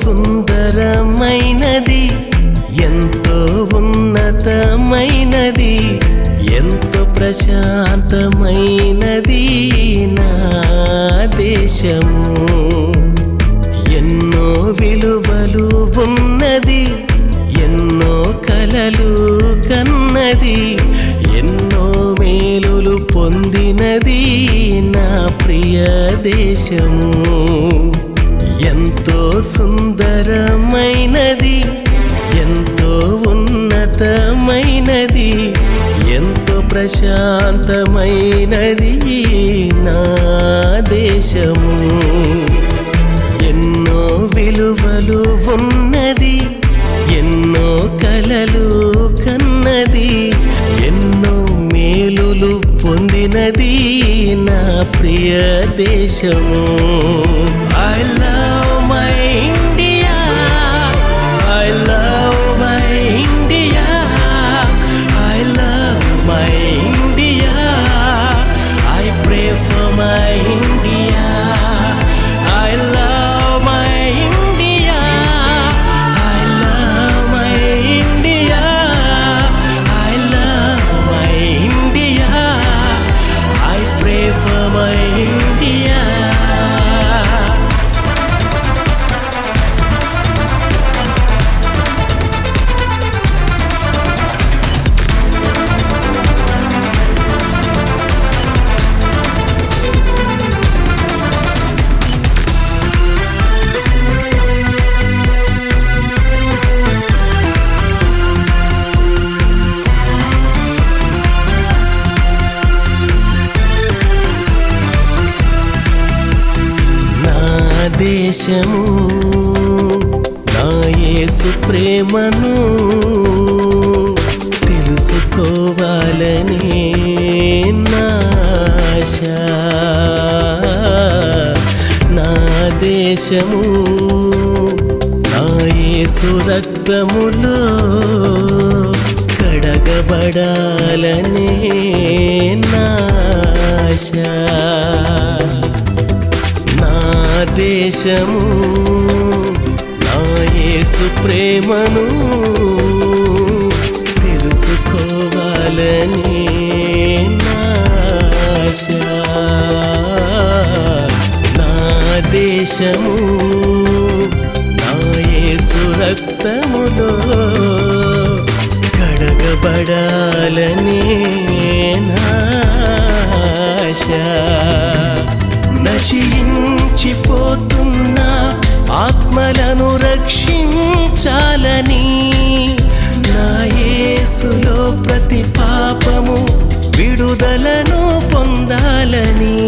సుందరమైనది, ఎంతో ఉన్నతమైనది, ఎంతో ప్రశాంతమైనది నా దేశము. ఎన్నో విలువలు ఉన్నది, ఎన్నో కలలు కన్నది, ఎన్నో మేలులు పొందినది నా ప్రియ దేశము. ఎంతో సుందరమైనది, ఎంతో ఉన్నతమైనది, ఎంతో ప్రశాంతమైనది నా దేశము. ఎన్నో విలువలు ఉన్నది, ఎన్నో కలలు కన్నది, ఎన్నో మేలులు పొందినది నా ప్రియ దేశము. I love my India, I love my India, I love my India, I pray for my India. I love my India, I love my India, I love my India, I pray for my India. దేశము నా యేసు ప్రేమను తెలుసుకోవాలని నా ఆశ. నా దేశము నా యేసు రక్తములో కడగబడాలని నా ఆశ. నా దేశము నా యేసు ప్రేమను తెలుసుకోవాలని నా ఆశ. నా దేశము నా యేసు రక్తములో కడగబడాలని నా ఆశ. నశించిపోతున్న ఆత్మలను రక్షించాలని, నా యేసులో ప్రతి పాపము విడుదలను పొందాలని,